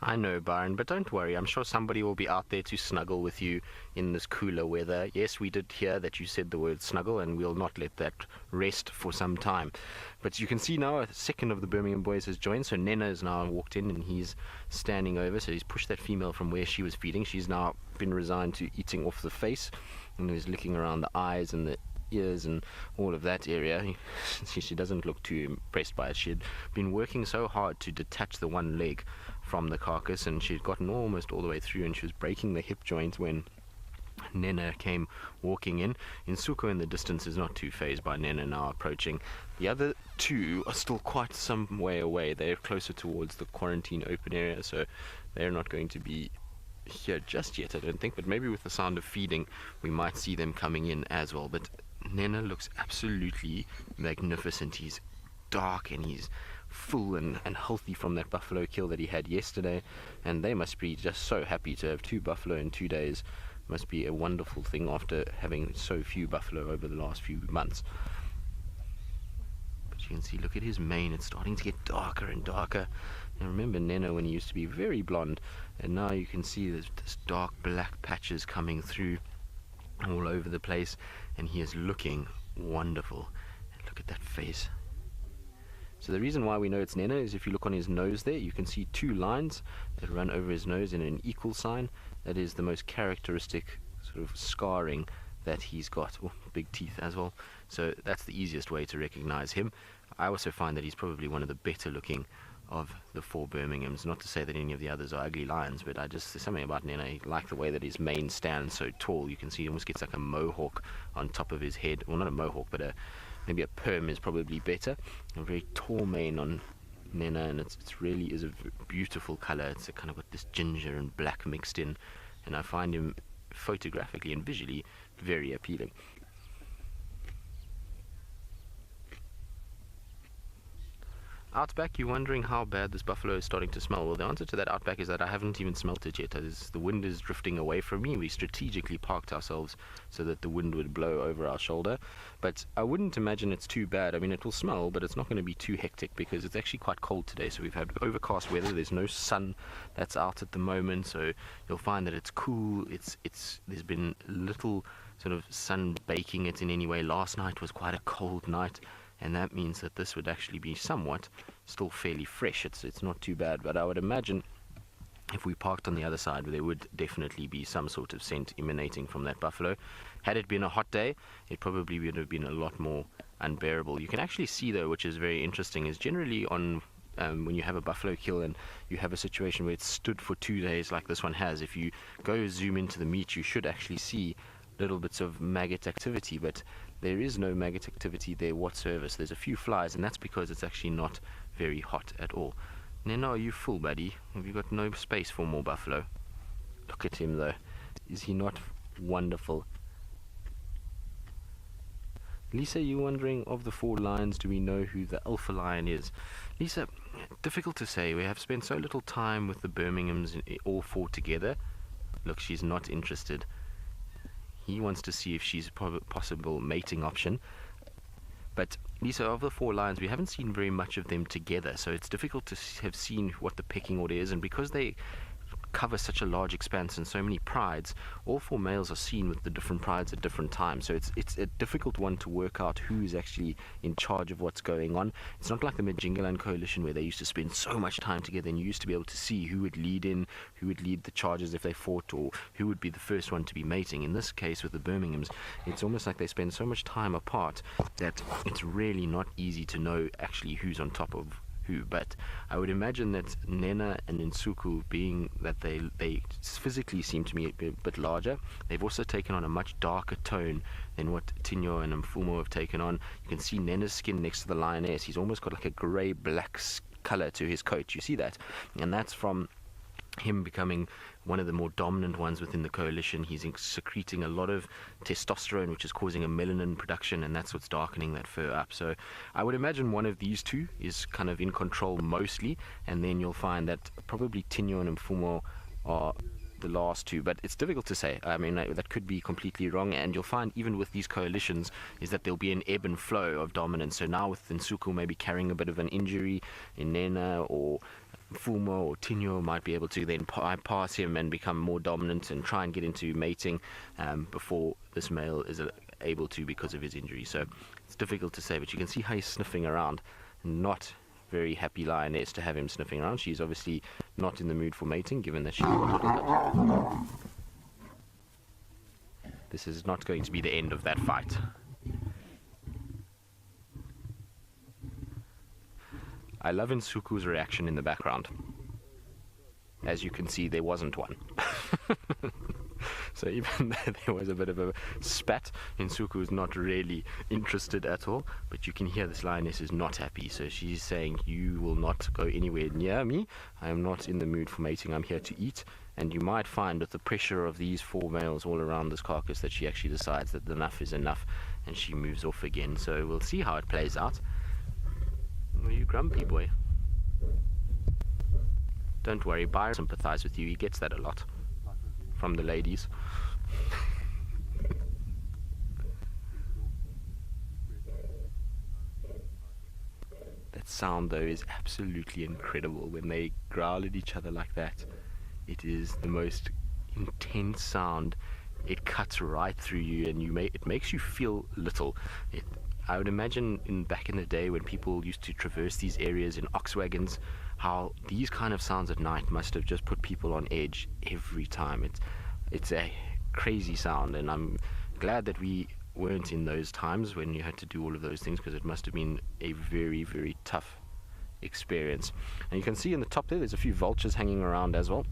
I know, Byron, but don't worry. I'm sure somebody will be out there to snuggle with you in this cooler weather. Yes, we did hear that you said the word snuggle, and we'll not let that rest for some time. But you can see now a second of the Birmingham boys has joined. So Nena has now walked in, and he's standing over. So he's pushed that female from where she was feeding. She's now been resigned to eating off the face, and he's licking around the eyes and the ears and all of that area. She doesn't look too impressed by it. She had been working so hard to detach the one leg from the carcass, and she'd gotten almost all the way through, and she was breaking the hip joint when Nena came walking in. Nsuku in the distance is not too phased by Nena now approaching. The other two are still quite some way away. They're closer towards the quarantine open area, so they're not going to be here just yet, I don't think, but maybe with the sound of feeding we might see them coming in as well. But Nena looks absolutely magnificent. He's dark and he's full and healthy from that buffalo kill that he had yesterday, and they must be just so happy to have 2 buffalo in 2 days. Must be a wonderful thing after having so few buffalo over the last few months. But you can see, look at his mane, it's starting to get darker and darker. And remember Nena when he used to be very blonde, and now you can see there's this dark black patches coming through all over the place, and he is looking wonderful. And look at that face. So the reason why we know it's Nena is if you look on his nose there, you can see 2 lines that run over his nose in an equal sign. That is the most characteristic sort of scarring that he's got. Oh, big teeth as well. So that's the easiest way to recognize him. I also find that he's probably one of the better looking of the 4 Birminghams. Not to say that any of the others are ugly lions, but there's something about Nena. I like the way that his mane stands so tall. You can see he almost gets like a mohawk on top of his head. Well, not a mohawk, but maybe a perm is probably better. A very tall mane on Nena, and it really is a beautiful color. It's a kind of got this ginger and black mixed in, and I find him photographically and visually very appealing. Outback, you're wondering how bad this buffalo is starting to smell. Well, the answer to that, Outback, is that I haven't even smelt it yet. As the wind is drifting away from me, we strategically parked ourselves so that the wind would blow over our shoulder. But I wouldn't imagine it's too bad. I mean, it will smell, but it's not going to be too hectic because it's actually quite cold today. So we've had overcast weather. There's no sun that's out at the moment, so you'll find that it's cool. There's been little sort of sun baking it in any way. Last night was quite a cold night, and that means that this would actually be somewhat still fairly fresh. It's not too bad, but I would imagine if we parked on the other side, there would definitely be some sort of scent emanating from that buffalo. Had it been a hot day, it probably would have been a lot more unbearable. You can actually see, though, which is very interesting, is generally on when you have a buffalo kill and you have a situation where it's stood for 2 days like this one has, if you go zoom into the meat, you should actually see little bits of maggot activity, but there is no maggot activity there whatsoever. So there's a few flies, and that's because it's actually not very hot at all. Nena, are you full, buddy? Have you got no space for more buffalo? Look at him, though. Is he not wonderful? Lisa, you wondering, of the 4 lions, do we know who the alpha lion is? Lisa, difficult to say. We have spent so little time with the Birminghams, all 4 together. Look, she's not interested. He wants to see if she's a possible mating option. But Lisa, of the 4 lions, we haven't seen very much of them together, so it's difficult to have seen what the pecking order is. And because they cover such a large expanse and so many prides, all 4 males are seen with the different prides at different times. So it's a difficult one to work out who's actually in charge of what's going on. It's not like the Majingaland coalition where they used to spend so much time together, and you used to be able to see who would lead who would lead the charges if they fought, or who would be the first one to be mating. In this case with the Birminghams, it's almost like they spend so much time apart that it's really not easy to know actually who's on top of who. But I would imagine that Nena and Nsuku, being that they physically seem to me a bit larger, they've also taken on a much darker tone than what Tinyo and Mfumo have taken on. You can see Nena's skin next to the lioness. He's almost got like a grey-black color to his coat. You see that? And that's from him becoming one of the more dominant ones within the coalition. He's secreting a lot of testosterone, which is causing a melanin production, and that's what's darkening that fur up. So I would imagine one of these 2 is kind of in control mostly, and then you'll find that probably Tinyo and Mfumo are the last 2, but it's difficult to say. I mean, that could be completely wrong, and you'll find even with these coalitions is that there'll be an ebb and flow of dominance. So now with Nsuku maybe carrying a bit of an injury in Nena, or Nkuhuma or Tinyo might be able to then pass him and become more dominant and try and get into mating before this male is able to, because of his injury. So it's difficult to say, but you can see how he's sniffing around. Not very happy lioness to have him sniffing around. She's obviously not in the mood for mating, given that she's a little bit. This is not going to be the end of that fight. I love Nsuku's reaction in the background. As you can see, there wasn't one. So even though there was a bit of a spat, Nsuku's not really interested at all, but you can hear this lioness is not happy. So she's saying, you will not go anywhere near me. I am not in the mood for mating. I'm here to eat. And you might find with the pressure of these 4 males all around this carcass that she actually decides that enough is enough, and she moves off again. So we'll see how it plays out. Are you grumpy, boy? Don't worry, Byron sympathize with you. He gets that a lot from the ladies. That sound, though, is absolutely incredible when they growl at each other like that. It is the most intense sound. It cuts right through you, and it makes you feel little. I would imagine back in the day when people used to traverse these areas in ox wagons, how these kind of sounds at night must have just put people on edge every time. It's a crazy sound, and I'm glad that we weren't in those times when you had to do all of those things, because it must have been a very, very tough experience. And you can see in the top there's a few vultures hanging around as well.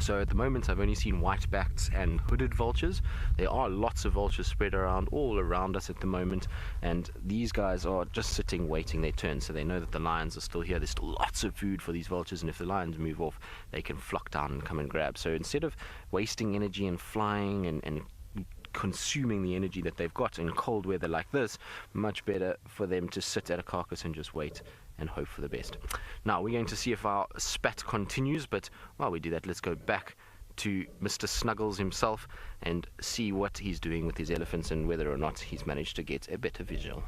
So at the moment I've only seen white-backed and hooded vultures. There are lots of vultures spread around all around us at the moment, and these guys are just sitting waiting their turn, so they know that the lions are still here. There's still lots of food for these vultures, and if the lions move off, they can flock down and come and grab. So instead of wasting energy and flying and consuming the energy that they've got in cold weather like this, much better for them to sit at a carcass and just wait and hope for the best. Now we're going to see if our spat continues, but while we do that, let's go back to Mr. Snuggles himself and see what he's doing with his elephants and whether or not he's managed to get a better visual.